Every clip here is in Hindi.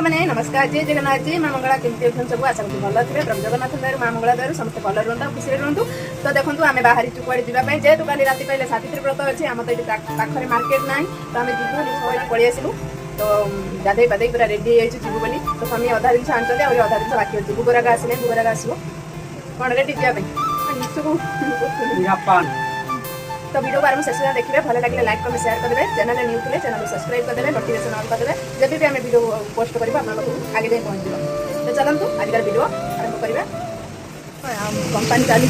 मैंने नमस्कार जय जगन्नाथ जी माँ मंगला केमती अच्छा सब आशा करती भल थे प्रभु जगन्नाथ दयार माँ मंगला दयार समस्त भल रुहतु खुशी रुहतु। तो देखो आम बाहरी कुआड़े जावाई जेहेतु काली राति कहले सावित्री व्रत अच्छे आम तो ये पाखे मार्केट ना तो आम जीवन पलि आसलु। तो गाधे पाधे पूरा रेडी हो जीवु बोली तो स्वामी अधा जिन आनी और अधा जिन बाकी अच्छे भोगराग आसले भोगराग आसो कौन रेडी जावाई। तो वीडियो को आरंभ शेष देखिए भल लगे लाइक कमेंट शेयर करदे चैनल न्यू थे चैनल सब्सक्राइब करदे नोटिफिकेशन ऑन करदे जब भी आम वीडियो पोस्ट करेंगे आप आगे जाए पहुँच जाए। तो चलतु आज वीडियो आरंभ करवा कंपानी चली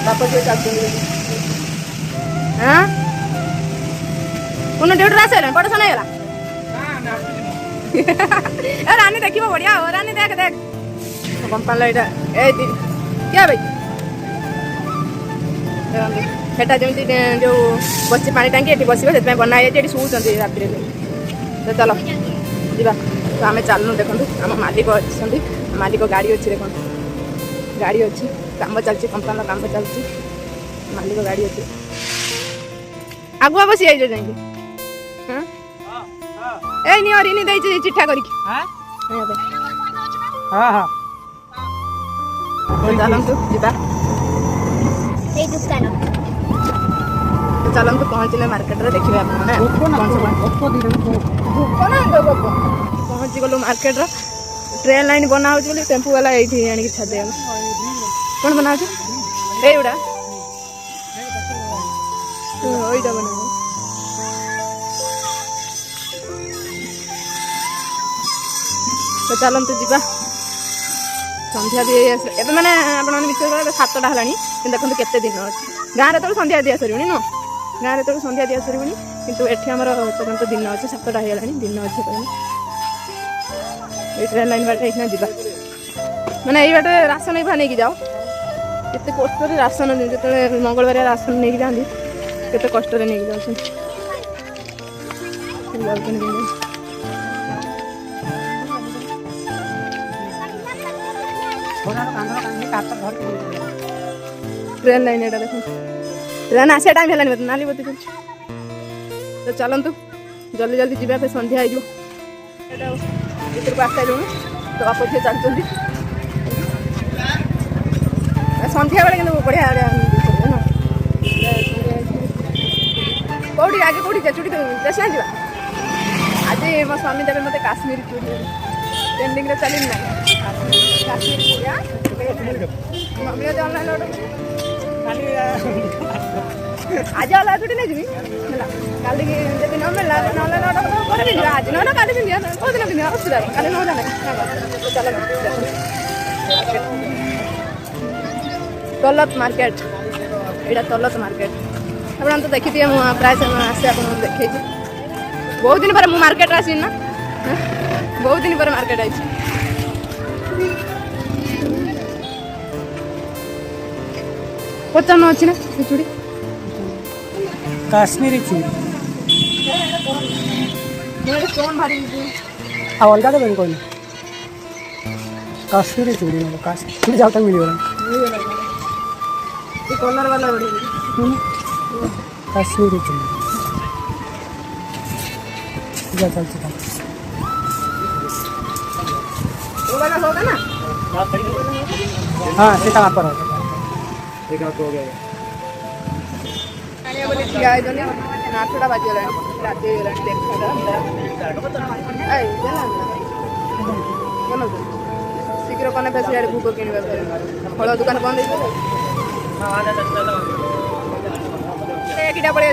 बाप जो चलते हाँ उन ड्यूटी आस पटसन होगा रानी देखो बढ़िया हो रानी देख देख कंपानी ये क्या भाई सेटा जमी जो बस पानी टांगी ये बस से बना ये शोचती राति। तो चलो जा तो आम चलू देखो आम मालिक अच्छा मालिक गाड़ी अच्छी देखो गाड़ी अच्छी कम चलती कंपानी कम चलती मालिक गाड़ी अच्छी आगुआ बसी आई जाएंगे हाँ ए रिनी दे चिठा करी चलतु जा चलतु पहुँचले मार्केट रे देखिए पहुँची गलु मार्केट ट्रेन लाइन बना हो टेम्पू वाला ये आनिक छादे कौन बना युड़ा बना तो चलतु जा संध्या दी ए मैंने आपने विश्वास करेंगे 7टा है देखो केते दिन अच्छे गाँव में तो संध्या दिया सर नो गाँव में तो संध्या दिया सर कितु एटी आम पर्यटन दिन अच्छे 7टा है दिन अच्छे कहने ट्रेन लाइन बाटे ये जा मैंने ये बाटे राशन ही नहीं जाओ केते कष्ट राशन जो मंगलवार राशन नहीं जाती केते कष्ट नहीं जाऊँ ट्रेन लाइन एटा देखो ट्रेन आसा टाइम है नाली बत्ती चलती। तो चलतु जल्दी जल्दी जी फिर संध्या हो भर को आस सारूँ तो अपचे चलते संध्या बेले कि बढ़िया कौटी आगे कौटी चूड़ी स्टेशन जा आज मो स्वामी देवे मत काश्मीर चूड़ी ट्रेंडिंग चली ना काश्मीर चूड़िया ऑनलाइन ऑर्डर आज अलग छुट्टी नहीं जी कल जब न मिलला ऑनलाइन ऑर्डर कर आज ना कल पिंधिया कौ दिन पिंधिया असुविधा कल न चल तलत मार्केट यहाँ तलत मार्केट आप तो देखी थी प्राय समय आसे आप देखे बहुत दिन पर मार्केट आसी ना बहुत दिन पर मार्केट आई पचान अच्छी ना चूड़ी काश्मीरी चूड़ी स्टोन भारी अलग देवे कौन काश्मीरी चूड़ी काश्मीरी जाता मिलेगा कलर वाला काश्मीरी चूड़ी चलती होगा ना हाँ सीता वहाँ पर होगा हो गया बोले ठिया आठटा बाजगला राति शीघ्र कने पे सियाड़े भूक किणवा फल दुकान बंद कीटा पड़े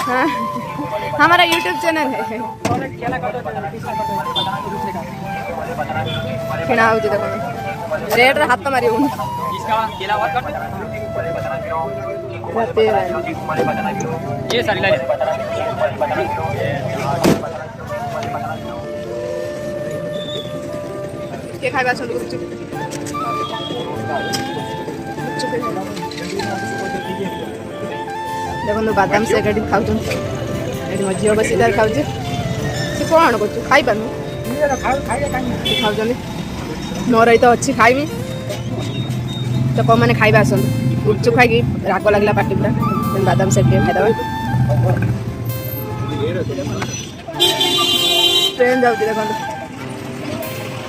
हाँ हमारा यूट्यूब चैनल है किणा हो देखो रेट हाथ मारी ये सारी लाइन के खाइबा देखो बादाम से गाड़ी खाऊ मो झील बस खाऊ सी कौन कर खाई पार खाऊ मोर ये तो अच्छी खाइबी तो कौ मैंने खाइबा आसतु गुपचुप खाई राग लगला पार्टी पूरा बादाम सेट खाईदे ट्रेन जाऊँ देखो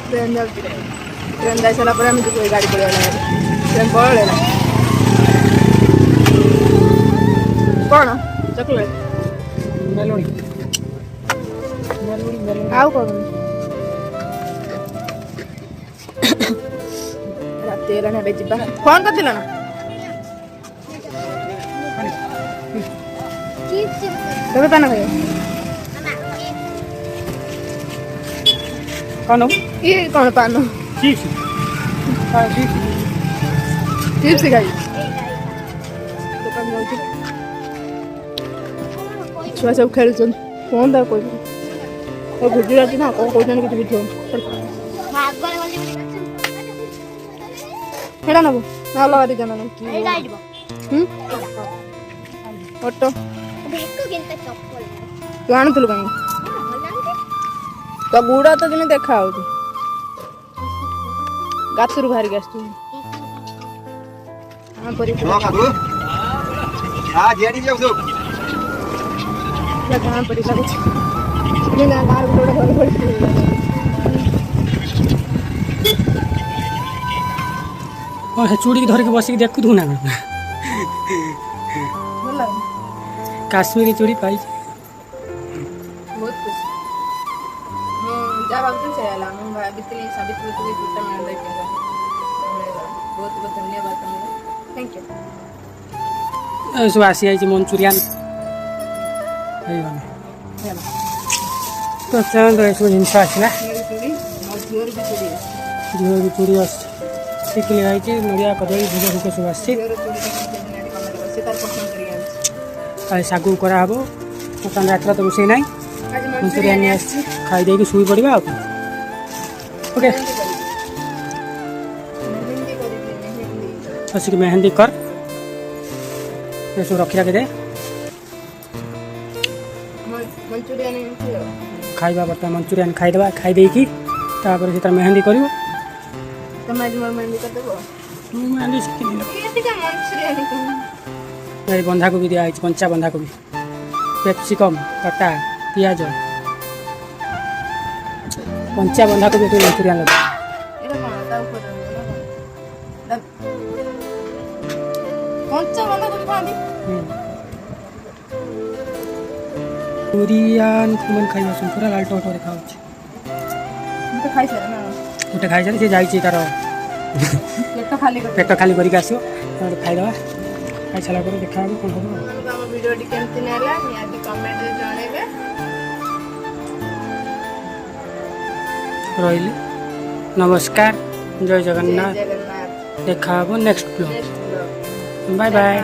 ट्रेन जाऊँ ट्रेन जाई सारा पर हम कोई गाड़ी पड़े ट्रेन पड़े कौन चॉकलेट मेलोडी मेलोडी मेलोडी आउ कौन रात हेलाने बे जिबा फोन करथिला ना तबे पाना भाई कौन हो ये कौन पानो चिप्स हां चिप्स चिप्स खाई दुकान जाऊँ छुआ सब खेलुछन फोन दा कोई ओ गुजराती ना को कोजन किछ बिथो हेडा नबो ना लगा दे जाना ऑटो तू आणुथलु काई तो गुड़ा तो तुम देखा हो गातरू बाहर गया तू हां परी हां जेडी जाऊ सो लगा परी लागो ये ना बाहर गुड़ा घर पड़ी और चूड़ी धर के बस देखु तू ना बोला काश्मीरी चूड़ी पाई बहुत खुश जब आप से आला मैं बितनी साबित्री को जूता मैं देखेगा बहुत बहुत धन्यवाद तुमको थैंक यू सब आसी आई मंचूरियन तो चल रहे सब जिन आसला मेरी चूड़ी और जोर भी चूड़ी झील भी चूड़ी टिकली आई नड़िया कदली भोग भोग सब आसी जोर चूड़ी का से तार पसंद करिया सागु करा हबो दुकान रात तो रोसे ना आज मंचूरियन नहीं आसी खाई दे शुई पड़ा ओके मेहंदी करी मेहंदी बस मेहंदी कर ये सब रखी रखे दे मंचूरियन खाइबा बर्तमान मंचूरियन खाईदेवा खाई देकी तापर से मेहंदी कर तुम आज मोर मेहंदी कर देबो मेहंदी शिखी ये टिका मंचूरियन बंधा कोबी दिया कंचा बंधा कोबी कैप्सिकम कटा पियाज कंचा बंधा कोबी तो मंचूरियन लगे एरा कोन ता ऊपर कंचा बंदा को खाबी कोरियन तुमन खाइबा सुन पूरा लाल टोटो देखा होछ मैं तो खाई सारा ना गोटे खाई से जाई तार पेट खाली कर पेट खाली करके आसो खाईदेवा खाई सारा पर देखा कौन हम हम वीडियो टी केमती नेला नियाती कमेंट रे जणेबे रही नमस्कार जय जगन्नाथ जगन्नाथ देखा next blog next blog bye bye